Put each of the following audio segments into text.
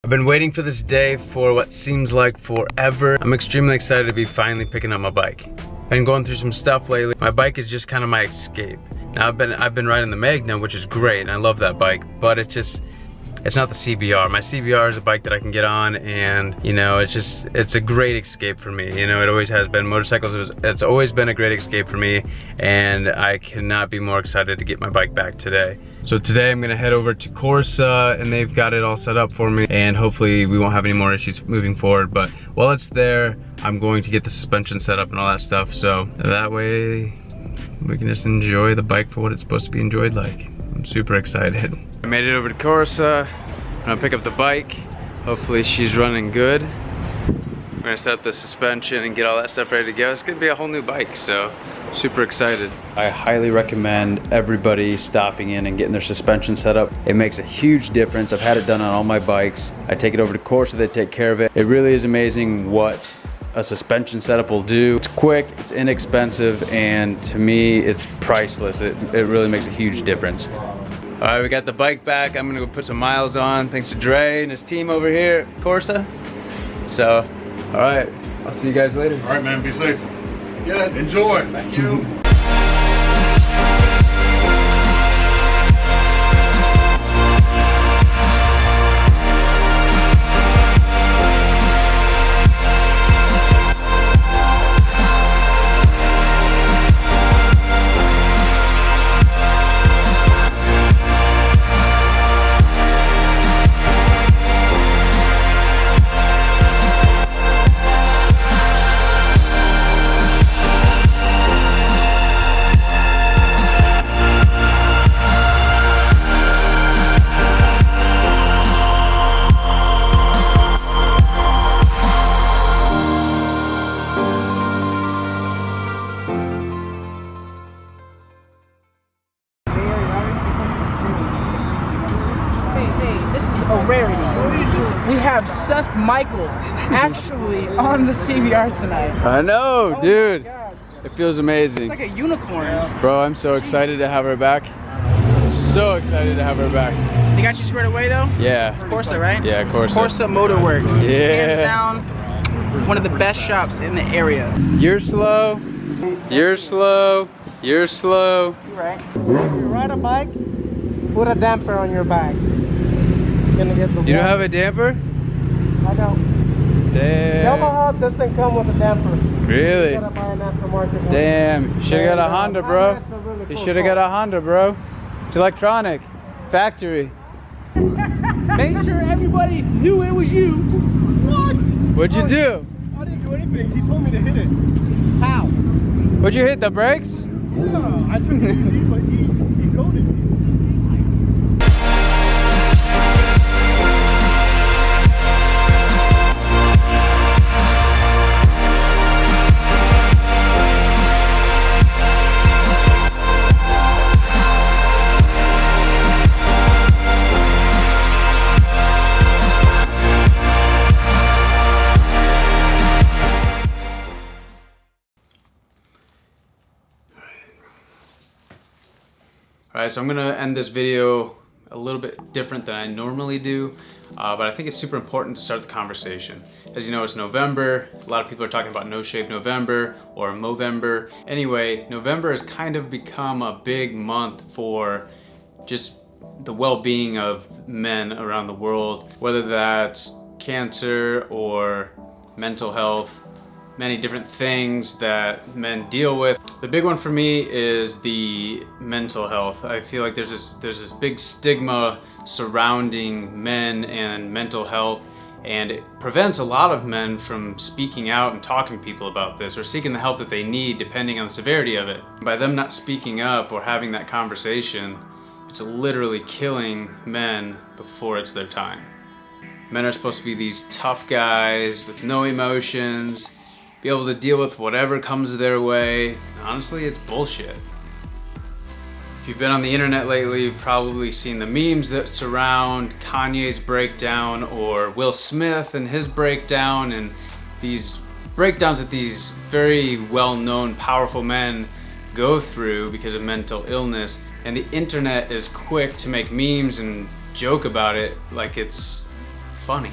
I've been waiting for this day for what seems like forever. I'm extremely excited to be finally picking up my bike. I've been going through some stuff lately. My bike is just kind of my escape. Now I've been riding the Magna, which is great, and I love that bike, but it's not the CBR. My CBR is a bike that I can get on, and you know, it's a great escape for me. You know, it always has been. Motorcycles, it's always been a great escape for me, and I cannot be more excited to get my bike back today. So today I'm gonna head over to Corsa, and they've got it all set up for me, and hopefully we won't have any more issues moving forward. But while it's there, I'm going to get the suspension set up and all that stuff, so that way we can just enjoy the bike for what it's supposed to be enjoyed like. I'm super excited. I made it over to Corsa. I'm gonna pick up the bike. Hopefully she's running good. We're gonna set up the suspension and get all that stuff ready to go. It's gonna be a whole new bike, so super excited. I highly recommend everybody stopping in and getting their suspension set up. It makes a huge difference. I've had it done on all my bikes. I take it over to Corsa, they take care of it. It really is amazing what a suspension setup will do. It's quick, it's inexpensive, and to me, it's priceless. It really makes a huge difference. All right, we got the bike back. I'm gonna go put some miles on, thanks to Dre and his team over here at Corsa. So, all right, I'll see you guys later. All right, man, be safe. Good. Enjoy. Thank you. A rarity. We have Seth Michael actually on the CBR tonight. I know, Oh dude. my God. It feels amazing. It's like a unicorn. Bro, I'm so excited to have her back. So excited to have her back. They got you squared away though? Yeah. Corsa, right? Yeah, Corsa. Corsa Moto Works. Yeah. Hands down, one of the best shops in the area. You're slow. You're slow. You're slow. You're right. If you ride a bike, put a damper on your back. You're gonna get the You don't have a damper? I don't. Damn. Yamaha doesn't come with a damper. Really? You gotta buy an aftermarket one. Damn. You should have got a Honda, bro. That's a really You cool should have got car. a Honda, bro. It's electronic. Factory. Make sure everybody knew it was you. What? What'd you do? I didn't do anything. He told me to hit it. How? What'd you hit? The brakes? Yeah, I took it easy, but he coded me. Alright, so I'm gonna end this video a little bit different than I normally do, but I think it's super important to start the conversation. As you know, it's November. A lot of people are talking about No Shave November or Movember. Anyway, November has kind of become a big month for just the well-being of men around the world, whether that's cancer or mental health, many different things that men deal with. The big one for me is the mental health. I feel like there's this big stigma surrounding men and mental health, and it prevents a lot of men from speaking out and talking to people about this or seeking the help that they need depending on the severity of it. By them not speaking up or having that conversation, it's literally killing men before it's their time. Men are supposed to be these tough guys with no emotions, be able to deal with whatever comes their way. Honestly, it's bullshit. If you've been on the internet lately, you've probably seen the memes that surround Kanye's breakdown or Will Smith and his breakdown, and these breakdowns that these very well-known, powerful men go through because of mental illness. And the internet is quick to make memes and joke about it like it's funny.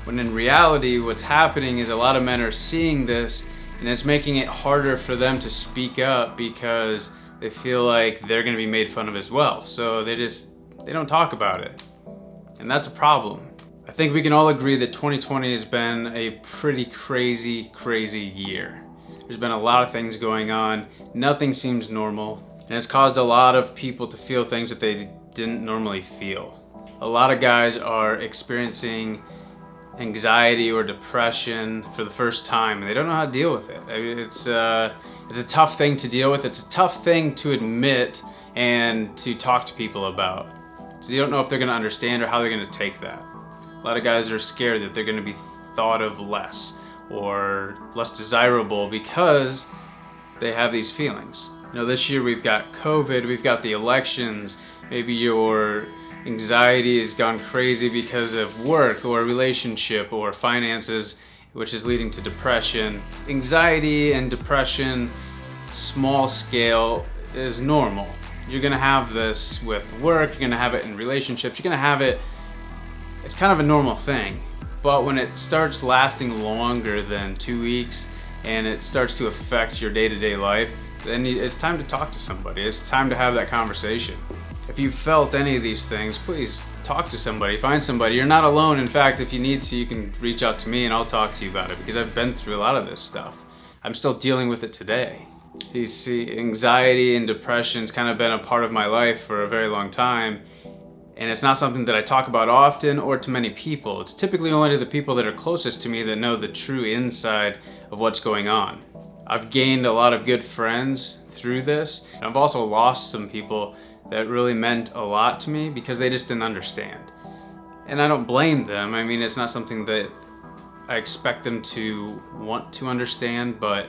When in reality, what's happening is a lot of men are seeing this, and it's making it harder for them to speak up because they feel like they're gonna be made fun of as well. So they don't talk about it. And that's a problem. I think we can all agree that 2020 has been a pretty crazy year. There's been a lot of things going on. Nothing seems normal. And it's caused a lot of people to feel things that they didn't normally feel. A lot of guys are experiencing anxiety or depression for the first time, and they don't know how to deal with it. I mean, it's a tough thing to deal with. It's a tough thing to admit and to talk to people about. So you don't know if they're gonna understand or how they're gonna take that. A lot of guys are scared that they're gonna be thought of less or less desirable because they have these feelings. You know, this year we've got COVID, we've got the elections, maybe your anxiety has gone crazy because of work or a relationship or finances, which is leading to depression. Anxiety and depression, small scale, is normal. You're gonna have this with work, you're gonna have it in relationships, you're gonna have it, it's kind of a normal thing. But when it starts lasting longer than 2 weeks and it starts to affect your day-to-day life, then it's time to talk to somebody. It's time to have that conversation. If you felt any of these things, please talk to somebody, find somebody. You're not alone. In fact, if you need to, you can reach out to me and I'll talk to you about it because I've been through a lot of this stuff. I'm still dealing with it today. You see, anxiety and depression's kind of been a part of my life for a very long time, and it's not something that I talk about often or to many people. It's typically only to the people that are closest to me that know the true inside of what's going on. I've gained a lot of good friends through this, and I've also lost some people that really meant a lot to me because they just didn't understand. And I don't blame them. I mean, it's not something that I expect them to want to understand, but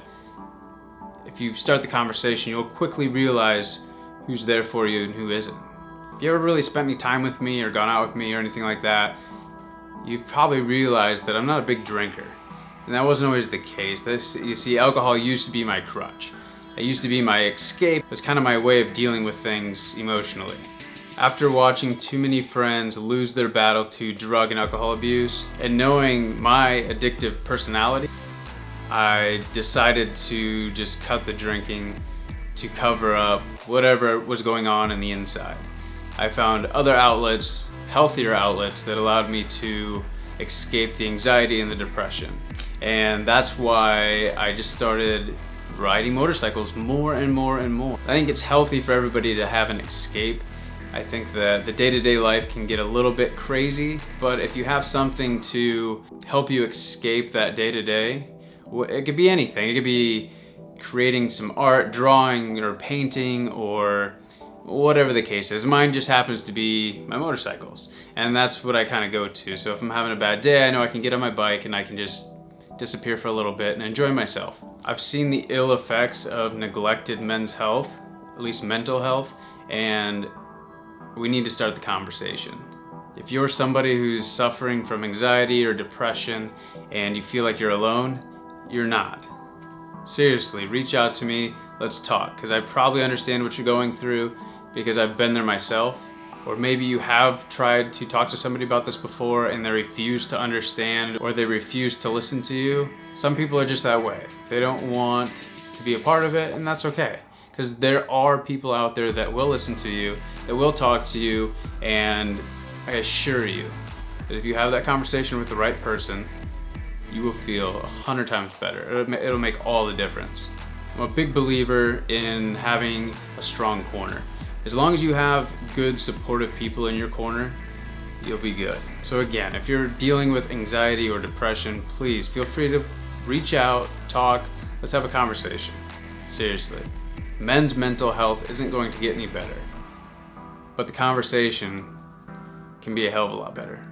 if you start the conversation, you'll quickly realize who's there for you and who isn't. If you ever really spent any time with me or gone out with me or anything like that, you've probably realized that I'm not a big drinker. And that wasn't always the case. You see, alcohol used to be my crutch. It used to be my escape. It was kind of my way of dealing with things emotionally. After watching too many friends lose their battle to drug and alcohol abuse, and knowing my addictive personality, I decided to just cut the drinking to cover up whatever was going on in the inside. I found other outlets, healthier outlets, that allowed me to escape the anxiety and the depression. And that's why I just started riding motorcycles more and more and more. I think it's healthy for everybody to have an escape. I think that the day-to-day life can get a little bit crazy, but if you have something to help you escape that day-to-day, it could be anything. It could be creating some art, drawing, or painting, or whatever the case is. Mine just happens to be my motorcycles, and that's what I kind of go to. So if I'm having a bad day, I know I can get on my bike and I can just disappear for a little bit and enjoy myself. I've seen the ill effects of neglected men's health, at least mental health, and we need to start the conversation. If you're somebody who's suffering from anxiety or depression and you feel like you're alone, you're not. Seriously, reach out to me, let's talk, because I probably understand what you're going through because I've been there myself. Or maybe you have tried to talk to somebody about this before and they refuse to understand or they refuse to listen to you. Some people are just that way. They don't want to be a part of it, and that's okay. Because there are people out there that will listen to you, that will talk to you, and I assure you that if you have that conversation with the right person, you will feel 100 times better. It'll make all the difference. I'm a big believer in having a strong corner. As long as you have good, supportive people in your corner, you'll be good. So again, if you're dealing with anxiety or depression, please feel free to reach out, talk, let's have a conversation. Seriously. Men's mental health isn't going to get any better, but the conversation can be a hell of a lot better.